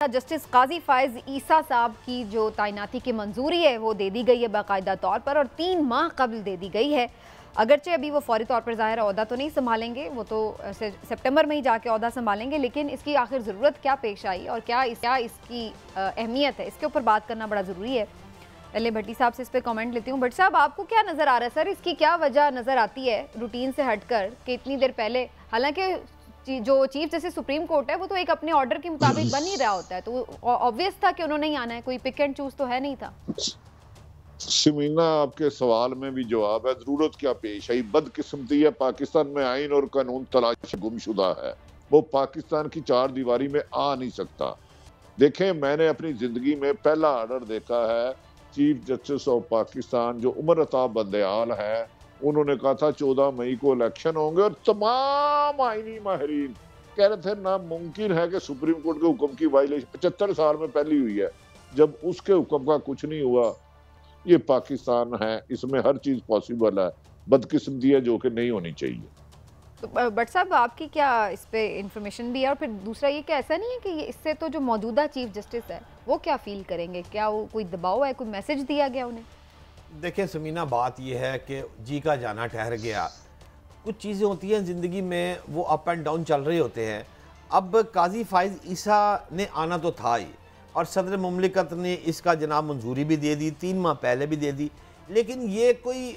Justice काजी फायज ईसा साहब की जो तैनाती की मंजूरी है वो दे दी गई है बाकायदा तौर पर और 3 माह कबल दे दी गई है। अगरचे अभी वो फौरी तौर पर ज़ाहिर ओहदा तो नहीं संभालेंगे, वो तो सितंबर में ही जाके ओहदा संभालेंगे, लेकिन इसकी आखिर ज़रूरत क्या पेश आई और क्या इसकी अहमियत है, इसके ऊपर बात करना बड़ा ज़रूरी है। पहले भट्टी साहब से इस पर कमेंट लेती हूँ। भट्टी साहब, आपको क्या नज़र आ रहा है सर, इसकी क्या वजह नज़र आती है रूटीन से हटकर कि इतनी देर पहले, हालांकि जो चीफ जस्टिस सुप्रीम कोर्ट है वो तो एक अपने ऑर्डर के मुताबिक बन ही रहा होता है, तो ऑब्वियस था कि उन्होंने ही आना है, कोई पिक एंड चूज तो है नहीं था। शमीना, आपके सवाल में भी जवाब है। जरूरत क्या पेश आई? बदकिस्मती है, पाकिस्तान में आइन और कानून तलाश गुमशुदा है, वो पाकिस्तान की चार दीवारी में आ नहीं सकता। देखें, मैंने अपनी जिंदगी में पहला ऑर्डर देखा है चीफ जस्टिस ऑफ पाकिस्तान जो उमर अता बंदयाल है, उन्होंने कहा था 14 मई को इलेक्शन होंगे और तमाम आईनी माहिरीन कह रहे थे नामुमकिन है कि सुप्रीम कोर्ट के हुक्म की वायलेशन 75 साल में पहली हुई है। जब उसके हुक्म का कुछ नहीं हुआ, ये पाकिस्तान है, इसमें हर चीज पॉसिबल है, बदकिस्मती है जो कि नहीं होनी चाहिए। तो बट साहब, आपकी क्या इस पे इंफॉर्मेशन भी है? और फिर दूसरा ये कि ऐसा नहीं है कि इससे तो जो मौजूदा चीफ जस्टिस है वो क्या फील करेंगे? क्या वो कोई दबाव है, कोई मैसेज दिया गया उन्हें? देखिए समीना, बात यह है कि जी का जाना ठहर गया। कुछ चीज़ें होती हैं ज़िंदगी में, वो अप एंड डाउन चल रहे होते हैं। अब काजी फायज ईसा ने आना तो था ही, और सदर मुमलिकत ने इसका जनाब मंजूरी भी दे दी, 3 माह पहले भी दे दी, लेकिन ये कोई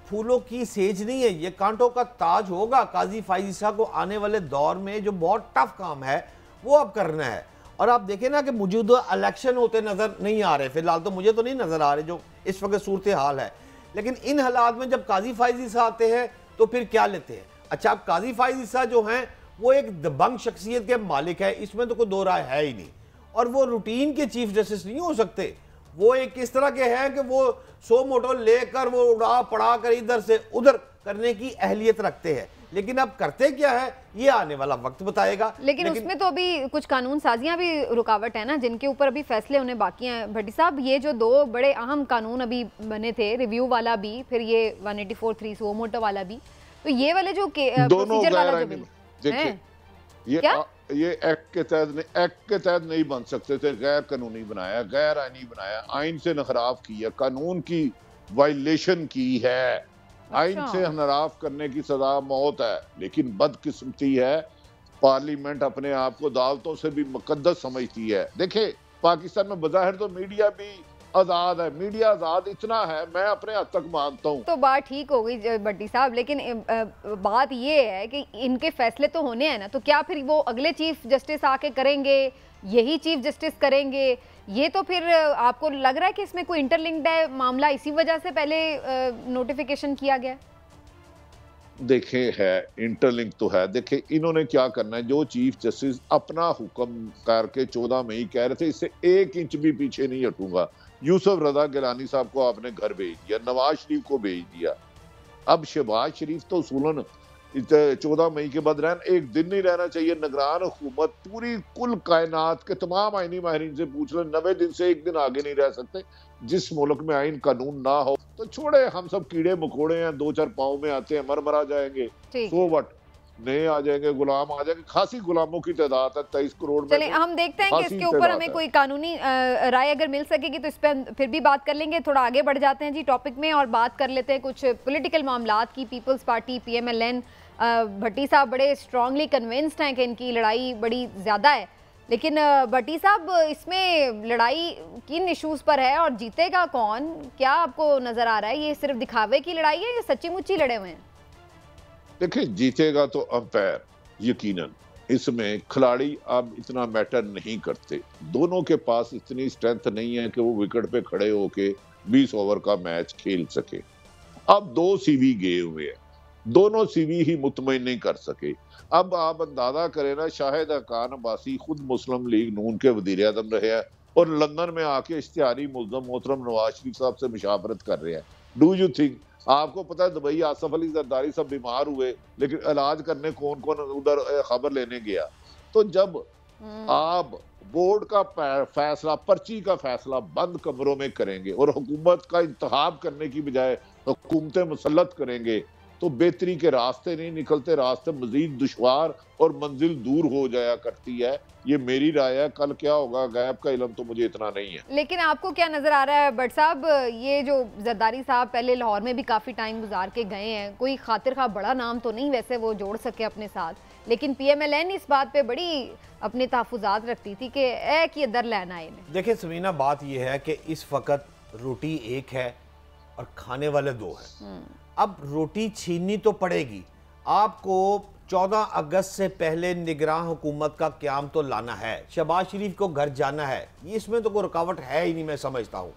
फूलों की सेज नहीं है, ये कांटों का ताज होगा। काजी फायज ईसा को आने वाले दौर में जो बहुत टफ काम है वो अब करना है। और आप देखें ना कि मौजूदा इलेक्शन होते नज़र नहीं आ रहे, फिलहाल तो मुझे तो नहीं नज़र आ रहे जो इस वक्त सूरत हाल है, लेकिन इन हालात में जब काजी फायज ईसा आते हैं तो फिर क्या लेते हैं? अच्छा, अब काजी फायज ईसा जो हैं वो एक दबंग शख्सियत के मालिक है, इसमें तो कोई दो राय है ही नहीं, और वो रूटीन के चीफ जस्टिस नहीं हो सकते। वो एक इस तरह के हैं कि वो 100 मोटो लेकर वो उड़ा पड़ा कर इधर से उधर करने की अहलियत रखते हैं, लेकिन अब करते क्या है ये आने वाला वक्त बताएगा। लेकिन उसमें तो अभी कुछ कानून साजियां भी रुकावट है ना, जिनके ऊपर अभी फैसले होने बाकी हैं। भट्टी साहब, ये जो 2 बड़े अहम कानून अभी बने थे, रिव्यू वाला भी, फिर ये 184(3) सुओ मोटो वाला भी, तो ये वाले जो प्रोसीजर वाला जो बिल है, ये एक्ट के तहत नहीं बन सकते थे, गैर कानूनी बनाया, गैर आईनी बनाया, आइन से नखराफ किया, कानून की वायलेशन की है। आइन से नराफ करने की सजा मौत है, लेकिन बदकिस्मती है पार्लियामेंट अपने आप को अदालतों से भी मुकद्दस समझती है। देखिए, पाकिस्तान में बज़ाहिर तो मीडिया भी आजाद है, मीडिया आजाद इतना है, मैं अपने हद तक मानता हूँ। तो बात ठीक हो गई भट्टी साहब, लेकिन बात ये है कि इनके फैसले तो होने हैं ना, तो क्या फिर वो अगले चीफ जस्टिस आके करेंगे, यही चीफ जस्टिस करेंगे? ये तो फिर आपको लग रहा है कि इसमें कोई इंटरलिंक्ड है मामला, इसी वजह से पहले नोटिफिकेशन किया गया? देखे है, इंटरलिंक तो है। देखे, इन्होंने क्या करना है, जो चीफ जस्टिस अपना हुक्म करके 14 मई कह रहे थे इससे 1 इंच भी पीछे नहीं हटूंगा, यूसुफ रजा गिलानी साहब को आपने घर भेज दिया, नवाज शरीफ को भेज दिया। अब शहबाज शरीफ तो उसूलन 14 मई के बाद एक दिन नहीं रहना चाहिए। निगरान हुकूमत पूरी कुल कायनात के तमाम आईनी माहिरीन से पूछ ले, 90 दिन से 1 दिन आगे नहीं रह सकते। जिस मुल्क में आइन कानून ना हो तो छोड़े, हम सब कीड़े मकोड़े हैं, 2-4 पाँव में आते हैं, मर जाएंगे, सो वट, नए आ जाएंगे, गुलाम आ जाएंगे। खासी गुलामों की तादाद है 23 करोड़ में। चलिए, हम देखते हैं कि इसके ऊपर हमें कोई कानूनी राय अगर मिल सकेगी तो इस पर फिर भी बात कर लेंगे। थोड़ा आगे बढ़ जाते हैं जी टॉपिक में और बात कर लेते हैं कुछ पॉलिटिकल मामलात की। पीपल्स पार्टी PMLN, भट्टी साहब बड़े स्ट्रांगली कन्विंस्ड हैं कि इनकी लड़ाई बड़ी ज़्यादा है, लेकिन भट्टी साहब, इसमें लड़ाई किन इश्यूज़ पर है और जीतेगा कौन? क्या आपको नज़र आ रहा है, ये सिर्फ दिखावे की लड़ाई है या सच्ची मुच्ची लड़े हुए हैं? देखिए, जीतेगा तो अंपायर यकीनन, इसमें खिलाड़ी अब इतना मैटर नहीं करते। दोनों के पास इतनी स्ट्रेंथ नहीं है कि वो विकेट पे खड़े होके 20 ओवर का मैच खेल सके। अब 2 CV गए हुए हैं, दोनों CV ही मुतमईन नहीं कर सके। अब आप अंदाजा करें ना, शाहिद खान अब्बासी खुद मुस्लिम लीग नून के वजीर आज़म रहे हैं और लंदन में आके इश्तिहारी मुल्ज़म मोहतरम नवाज शरीफ साहब से मुशावरत कर रहे हैं। डू यू थिंक, आपको पता है दुबई आसफ अली जरदारी सब बीमार हुए, लेकिन इलाज करने कौन कौन उधर खबर लेने गया? तो जब आप बोर्ड का फैसला, पर्ची का फैसला बंद कमरों में करेंगे और हुकूमत का इंतखाब करने की बजाय हुकूमतें मुसल्लत करेंगे, तो बेहतरी के रास्ते नहीं निकलते, रास्ते मजीद दुश्वार और मंजिल दूर हो जाया करती है। ये मेरी राय है, कल क्या होगा गैब का इल्म तो मुझे इतना नहीं है। लेकिन आपको क्या नजर आ रहा है भट्ट साहब, ये जो जरदारी साहब पहले लाहौर में भी काफी टाइम गुजार के गए हैं, कोई खातिर खा बड़ा नाम तो नहीं वैसे वो जोड़ सके अपने साथ, लेकिन PMLN इस बात पे बड़ी अपने तहफुजात रखती थी कि एक ये दर लेना है इन्हें। देखिए समीना, बात यह है कि इस वक्त रोटी एक है और खाने वाले दो हैं। अब रोटी छीननी तो पड़ेगी आपको। 14 अगस्त से पहले निगरान हुकूमत का क़याम तो लाना है, शहबाज शरीफ को घर जाना है, इसमें तो कोई रुकावट है ही नहीं, मैं समझता हूँ।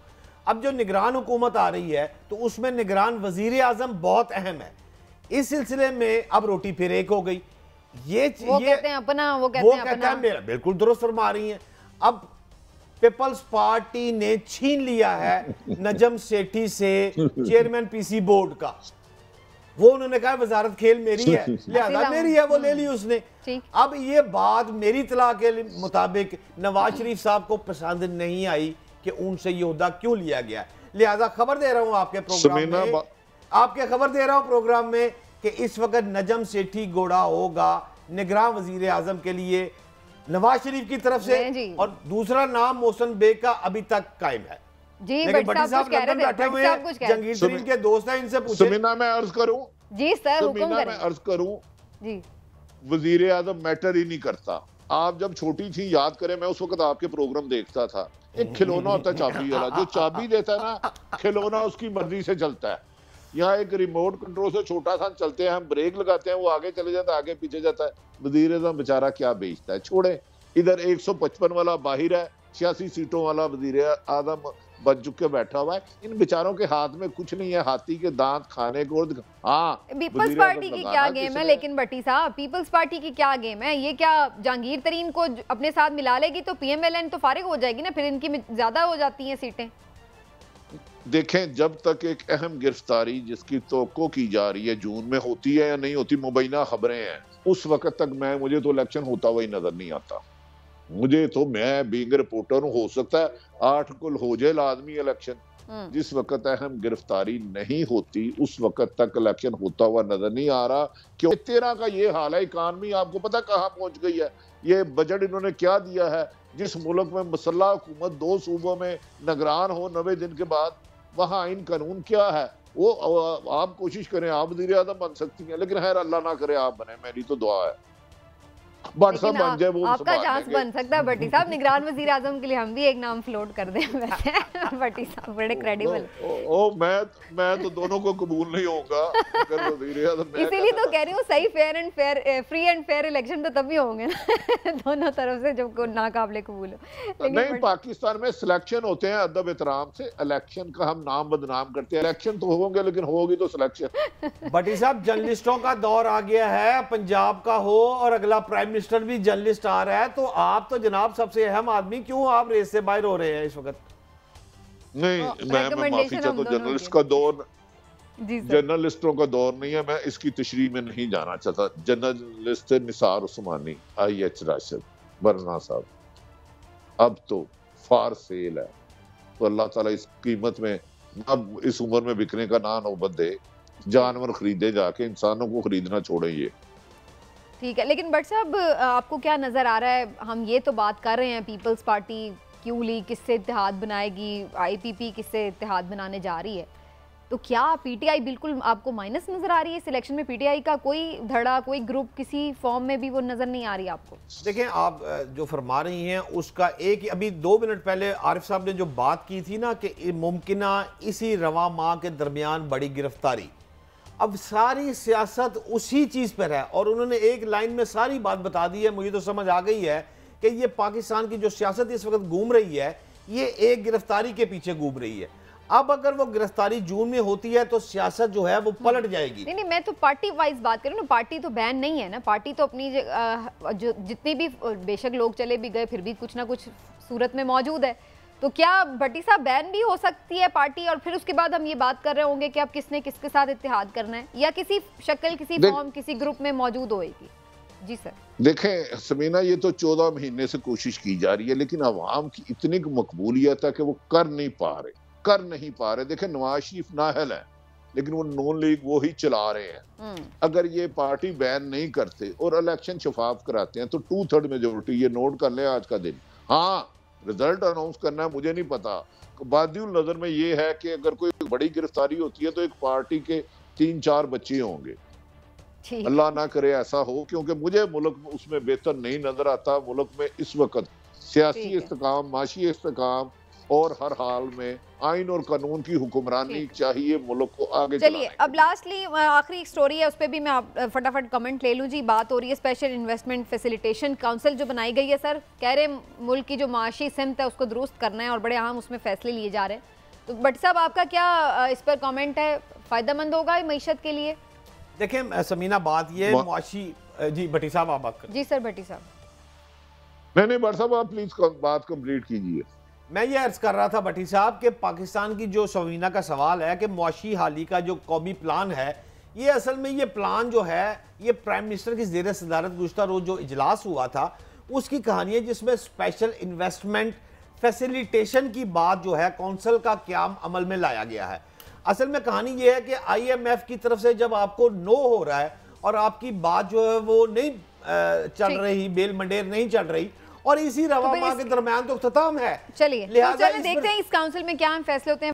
अब जो निगरान हुकूमत आ रही है तो उसमें निगरान वजीर आज़म बहुत अहम है। इस सिलसिले में अब रोटी फिर एक हो गई। कहते हैं अपना, वो कहते हैं मेरा, बिल्कुल दुरुस्त फरमा रही हैं। अब पीपल्स पार्टी ने छीन लिया है नजम सेठी से चेयरमैन PC बोर्ड का। वो उन्होंने कहा वजारत खेल मेरी है, लिहाजा मेरी है, वो ले ली उसने। अब ये बात मेरी इत्तला के मुताबिक नवाज शरीफ साहब को पसंद नहीं आई कि उनसे ये ओहदा क्यों लिया गया। लिहाजा खबर दे रहा हूं आपके प्रोग्राम में कि इस वक्त नजम सेठी घोड़ा होगा निगरान वजीर आजम के लिए नवाज शरीफ की तरफ से, और दूसरा नाम मोहसिन बेग का अभी तक कायम है। जी भट्टी साहब बैठे हुए हैं, जंगीर तरीन के दोस्त हैं, इनसे पूछे। समीना मैं अर्ज करूं, जी सर हुक्म करें। मैं अर्ज करूं जी, वजीर आजम मैटर ही नहीं करता। आप जब छोटी थी याद करें, मैं उस वक्त आपके प्रोग्राम देखता था। एक खिलौना होता है चाबी वाला, जो चाबी देता है ना, खिलौना उसकी मर्जी से चलता है। यहाँ एक रिमोट कंट्रोल से छोटा सा चलते हैं, हम ब्रेक लगाते हैं, वो आगे चले जाता है, आगे पीछे जाता है। वजीर आजम बेचारा क्या बेचता है, छोड़े। इधर 155 वाला बाहिर है, 86 सीटों वाला वजीर आजम बच चुके बैठा हुआ है। इन बेचारों के हाथ में कुछ नहीं है, हाथी के दांत खाने को। हाँ, पीपल्स पार्टी की क्या गेम है लेकिन भट्टी साहब, पीपल्स पार्टी की क्या गेम है? ये क्या जहांगीर तरीन को अपने साथ मिला लेगी तो PMLN तो फारिग हो जाएगी ना, फिर इनकी ज्यादा हो जाती हैं सीटें। देखें, जब तक एक अहम गिरफ्तारी जिसकी तवक्को की जा रही है जून में होती है या नहीं होती, मुबैना खबरें हैं, उस वक्त तक मुझे तो इलेक्शन होता हुआ ही नजर नहीं आता। मुझे तो, मैं बीइंग रिपोर्टर हूं, हो सकता है 8 को हो जाए लाजमी इलेक्शन। जिस वक्त अहम गिरफ्तारी नहीं होती उस वक्त तक इलेक्शन होता हुआ नजर नहीं आ रहा। क्यों 13 का ये हाल है, इकानमी आपको पता कहां पहुंच गई है। ये बजट इन्होंने क्या दिया है, जिस मुल्क में मुसल्लह हुकूमत 2 सूबों में निगरान हो 90 दिन के बाद, वहां आइन कानून क्या है। वो आप कोशिश करें, आप वज़ीर आज़म बन सकती हैं, लेकिन खैर अल्लाह ना करे आप बने, मेरी तो दुआ है। बन जाए वो आपका चांस बन सकता है भट्टी साहब, निगरान वजीर आजम के लिए हम भी एक नाम फ्लोट कर दें वैसे। भट्टी साहब बड़े क्रेडिबल। मैं तो दोनों को कबूल नहीं होऊंगा अगर वजीर आजम। इसीलिए तो कह रही हूँ सही फ्री एंड फेयर इलेक्शन तो तभी होंगे ना दोनों तरफ से, जब नाकाबिले कबूल हो। नहीं, पाकिस्तान में सिलेक्शन होते हैं अदब एहतराम से, इलेक्शन का हम नाम बदनाम करते हैं। इलेक्शन तो होंगे लेकिन होगी तो सिलेक्शन। भट्टी साहब, जर्नलिस्टों का दौर आ गया है, पंजाब का हो और अगला प्राइम मिनिस्टर भी जर्नलिस्ट आ रहा है, तो आप तो जनाब सबसे अहम आदमी, क्यों आप रेस से बाहर हो रहे हैं इस वक्त? नहीं, मैं माफी चाहता हूं, जर्नलिस्ट का दौर, जर्नलिस्टों का दौर नहीं है। मैं इसकी तशरीह में नहीं जाना चाहता। जर्नलिस्ट निसार उस्मानी, IH राशिद, बरना साहब, अब तो फार सेल है। तो अल्लाह ताला इस कीमत में, अब इस उम्र में बिकने का ना नौबत दे। जानवर खरीदे जाके, इंसानों को खरीदना छोड़े। ये ठीक है, लेकिन भट्ट साहब आपको क्या नज़र आ रहा है? हम ये तो बात कर रहे हैं पीपल्स पार्टी क्यों ली, किससे इत्तेहाद बनाएगी, IPP किससे इत्तेहाद बनाने जा रही है, तो क्या PTI बिल्कुल आपको माइनस नज़र आ रही है इस इलेक्शन में? PTI का कोई धड़ा, कोई ग्रुप किसी फॉर्म में भी वो नज़र नहीं आ रही आपको? देखें, आप जो फरमा रही हैं उसका एक, अभी 2 मिनट पहले आरिफ साहब ने जो बात की थी ना कि मुमकिन इसी रवा माह के दरमियान बड़ी गिरफ्तारी, अब सारी सियासत उसी चीज़ पर है और उन्होंने एक लाइन में सारी बात बता दी है। मुझे तो समझ आ गई है कि ये पाकिस्तान की जो सियासत इस वक्त घूम रही है, ये एक गिरफ्तारी के पीछे घूम रही है। अब अगर वो गिरफ्तारी जून में होती है तो सियासत जो है वो पलट जाएगी। नहीं, मैं तो पार्टी वाइज बात करूँ ना, पार्टी तो बैन नहीं है ना, पार्टी तो अपनी जो जितनी भी, बेशक लोग चले भी गए फिर भी कुछ ना कुछ सूरत में मौजूद है। तो क्या भट्टी साहब बैन भी हो सकती है पार्टी, और फिर उसके बाद हम ये बात कर रहे होंगे कि अब किसने किसके साथ इत्तेहाद करना है, या किसी शक्ल, किसी फॉर्म, किसी ग्रुप में मौजूद होएगी? जी सर। देखें समीना, ये तो 14 महीने से कोशिश की जा रही है, लेकिन अवाम की इतनी मकबूलियत है कि वो कर नहीं पा रहे। देखें, नवाज शरीफ नाअहल है, लेकिन वो नून लीग वो ही चला रहे हैं। अगर ये पार्टी बैन नहीं करते और इलेक्शन शफाफ कराते हैं तो 2/3 मेजोरिटी, ये नोट कर ले आज का दिन। हाँ, रिजल्ट अनाउंस करना है, मुझे नहीं पता। बादियुल नजर में ये है कि अगर कोई बड़ी गिरफ्तारी होती है तो एक पार्टी के 3-4 बच्चे होंगे। अल्लाह ना करे ऐसा हो, क्योंकि मुझे मुल्क उसमें बेहतर नहीं नजर आता। मुल्क में इस वक्त सियासी इस्तेकाम, माशी इस्तेकाम और हर हाल में आइन और कानून की हुक्मरानी चाहिए मुल्क को आगे। चलिए अब लास्टली आखिरी स्टोरी है, उस पर भी मैं आप फटाफट कमेंट ले लूँ जी। बात हो रही है स्पेशल इन्वेस्टमेंट फैसिलिटेशन काउंसिल जो बनाई गई है। सर कह रहे हैं मुल्क की जो माशी सिमत है उसको दुरुस्त करना है और बड़े अहम उसमें फैसले लिए जा रहे हैं। तो भट्टी साहब आपका क्या इस पर कॉमेंट है? फ़ायदेमंद होगा मीशत के लिए? देखिए समीना, बात ये मुआशी जी भट्टी साहब आप जी सर भट्टी साहब। नहीं भट्टी साहब आप प्लीज बात कंप्लीट कीजिए। मैं ये अर्ज कर रहा था भट्टी साहब कि पाकिस्तान की जो समीना का सवाल है कि मुआशी हाली का जो कौमी प्लान है, ये असल में ये प्लान जो है ये प्राइम मिनिस्टर की ज़ेर सदारत गुज़श्ता रोज़ जो इजलास हुआ था उसकी कहानी है, जिसमें स्पेशल इन्वेस्टमेंट फैसिलिटेशन की बात जो है कौंसल का क़याम अमल में लाया गया है। असल में कहानी ये है कि IMF की तरफ से जब आपको नो हो रहा है और आपकी बात जो है वो नहीं चल रही, बेल मंडेर नहीं चल रही, और इसी रवा माह के दरमियान तो खत्म है। चलिए देखते हैं इस काउंसिल में क्या फैसले होते हैं।